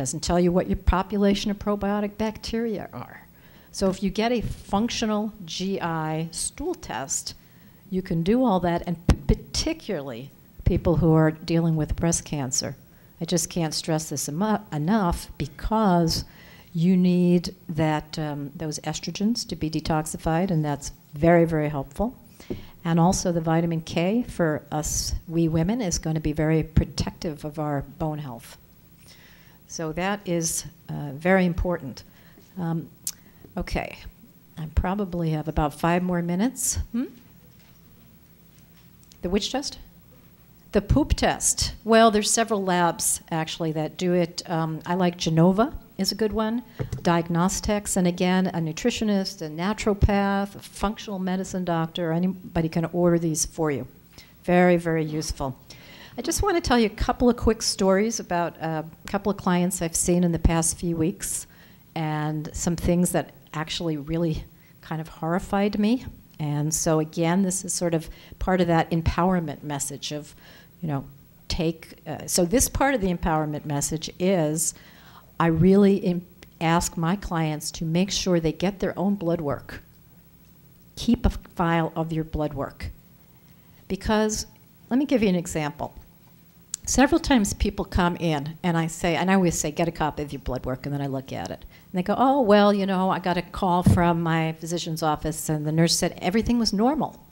Doesn't tell you what your population of probiotic bacteria are. So if you get a functional GI stool test, you can do all that, and particularly people who are dealing with breast cancer. I just can't stress this enough, because you need that, those estrogens to be detoxified, and that's very, very helpful. And also the vitamin K for us, we women, is going to be very protective of our bone health. So that is very important. Okay, I probably have about 5 more minutes. The which test? The poop test. Well, there's several labs, actually, that do it. I like Genova is a good one. Diagnostics, and again, a nutritionist, a naturopath, a functional medicine doctor, anybody can order these for you. Very, very useful. I just want to tell you a couple of quick stories about a couple of clients I've seen in the past few weeks, and some things that actually really kind of horrified me. And so again, this is sort of part of that empowerment message of, you know, so this part of the empowerment message is, I really ask my clients to make sure they get their own blood work. Keep a file of your blood work. Because, let me give you an example. Several times people come in and I always say, get a copy of your blood work, and then I look at it. And they go, oh, well, you know, I got a call from my physician's office and the nurse said everything was normal,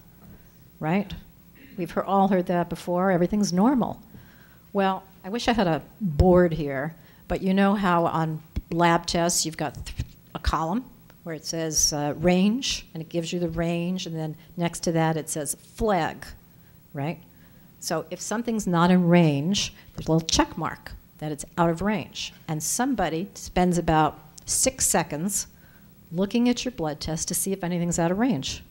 right? We've all heard that before, everything's normal. Well, I wish I had a board here, but you know how on lab tests you've got a column where it says range, and it gives you the range, and then next to that it says flag, right? So if something's not in range, there's a little check mark that it's out of range. And somebody spends about 6 seconds looking at your blood test to see if anything's out of range,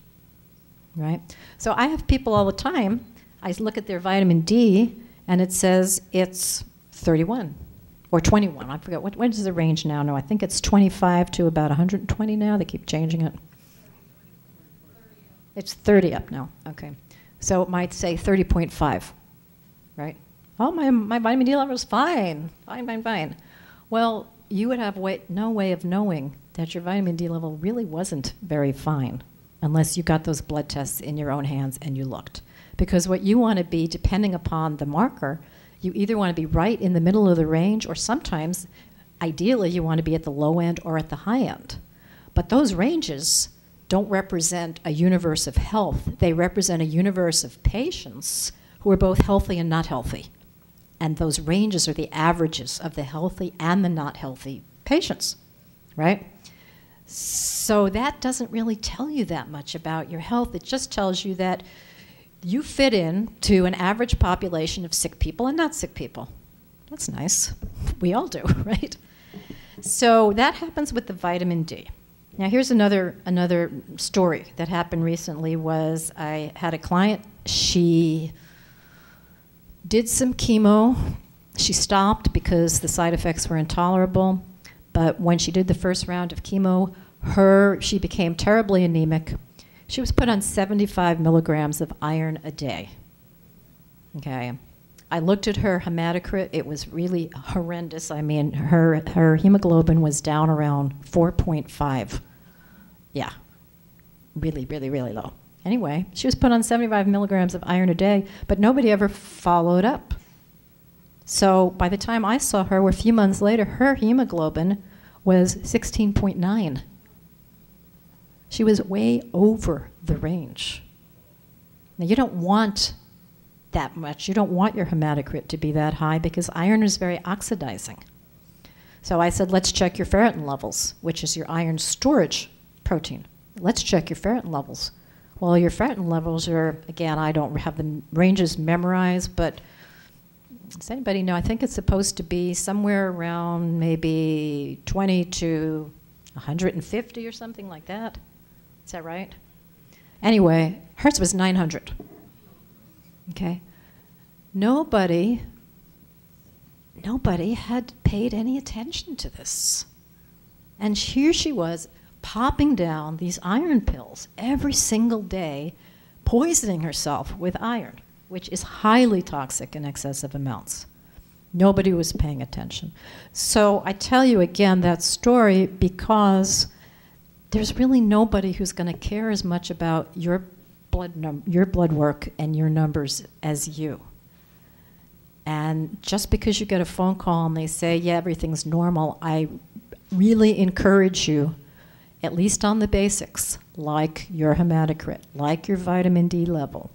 right? So I have people all the time, I look at their vitamin D, and it says it's 31 or 21. I forget, what is the range now? No, I think it's 25 to about 120 now. They keep changing it. It's 30 up now, okay. So it might say 30.5, right? Oh, my vitamin D level is fine, fine. Well, you would have no way of knowing that your vitamin D level really wasn't very fine unless you got those blood tests in your own hands and you looked. Because what you want to be, depending upon the marker, you either want to be right in the middle of the range, or sometimes, ideally, you want to be at the low end or at the high end. But those ranges don't represent a universe of health. They represent a universe of patients who are both healthy and not healthy. And those ranges are the averages of the healthy and the not healthy patients, right? So that doesn't really tell you that much about your health. It just tells you that you fit in to an average population of sick people and not sick people. That's nice. We all do, right? So that happens with the vitamin D. Now here's another story that happened recently. Was I had a client, she did some chemo. She stopped because the side effects were intolerable. But when she did the first round of chemo, she became terribly anemic. She was put on 75 milligrams of iron a day. Okay. I looked at her hematocrit. It was really horrendous. I mean, her hemoglobin was down around 4.5. Yeah, really, really, really low. Anyway, she was put on 75 milligrams of iron a day, but nobody ever followed up. So by the time I saw her, a few months later, her hemoglobin was 16.9. She was way over the range. Now, you don't want that much. You don't want your hematocrit to be that high because iron is very oxidizing. So I said, let's check your ferritin levels, which is your iron storage protein. Let's check your ferritin levels. Well, your ferritin levels are, again, I don't have the ranges memorized, but does anybody know? I think it's supposed to be somewhere around maybe 20 to 150 or something like that. Is that right? Anyway, hers was 900. Okay? Nobody had paid any attention to this. And here she was, popping down these iron pills every single day, poisoning herself with iron, which is highly toxic in excessive amounts. Nobody was paying attention. So I tell you again that story because there's really nobody who's going to care as much about your blood work and your numbers as you. And just because you get a phone call and they say, yeah, everything's normal, I really encourage you, at least on the basics, like your hematocrit, like your vitamin D level,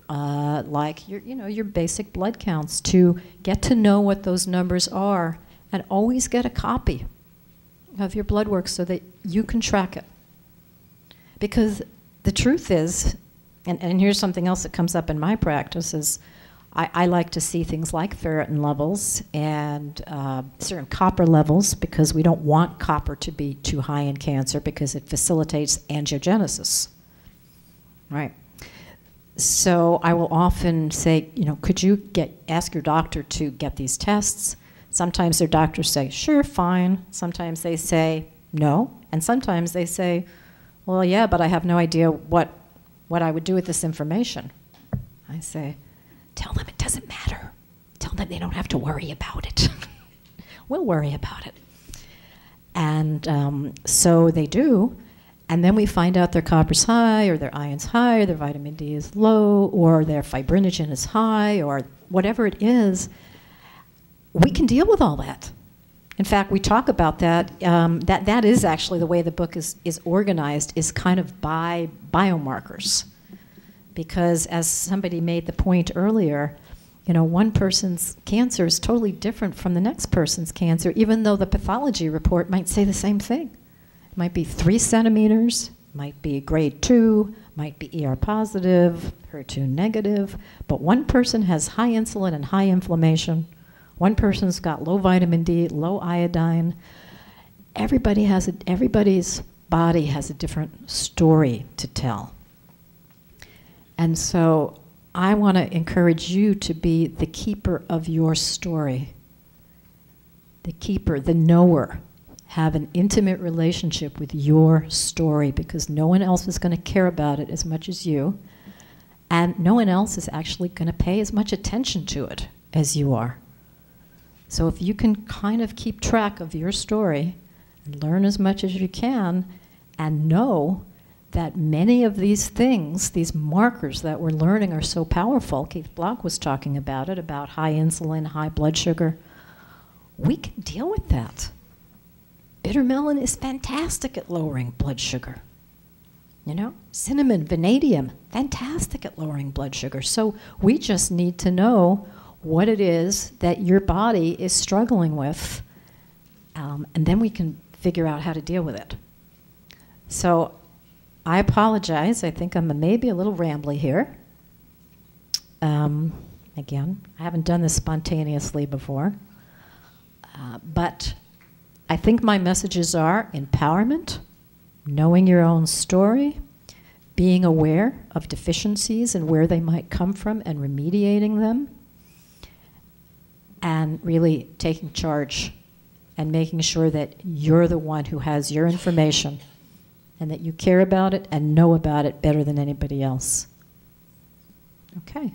like your basic blood counts, to get to know what those numbers are, and always get a copy of your blood work so that you can track it. Because the truth is, and here's something else that comes up in my practice, is I like to see things like ferritin levels and certain copper levels, because we don't want copper to be too high in cancer because it facilitates angiogenesis, right? So I will often say, could you ask your doctor to get these tests? Sometimes their doctors say, sure, fine. Sometimes they say, no. And sometimes they say, well, yeah, but I have no idea what I would do with this information. I say, tell them it doesn't matter. Tell them they don't have to worry about it. We'll worry about it. And so they do. And then we find out their copper's high, or their iron's high, or their vitamin D is low, or their fibrinogen is high, or whatever it is. We can deal with all that. In fact, we talk about that. That is actually the way the book is organized, is kind of by biomarkers. Because as somebody made the point earlier, one person's cancer is totally different from the next person's cancer, even though the pathology report might say the same thing. It might be 3 centimeters, might be grade 2, might be ER positive, HER2 negative, but one person has high insulin and high inflammation. One person's got low vitamin D, low iodine. Everybody's body has a different story to tell. And so I want to encourage you to be the keeper of your story. The keeper, the knower. Have an intimate relationship with your story, because no one else is going to care about it as much as you. And no one else is actually going to pay as much attention to it as you are. So if you can kind of keep track of your story and learn as much as you can, and know that many of these things, these markers that we're learning, are so powerful. Keith Block was talking about it, about high insulin, high blood sugar. We can deal with that. Bitter melon is fantastic at lowering blood sugar. Cinnamon, vanadium, fantastic at lowering blood sugar. So we just need to know what it is that your body is struggling with, and then we can figure out how to deal with it. So I apologize. I think I'm maybe a little rambly here. Again, I haven't done this spontaneously before. But I think my messages are empowerment, knowing your own story, being aware of deficiencies and where they might come from and remediating them, and really taking charge and making sure that you're the one who has your information and that you care about it and know about it better than anybody else. Okay.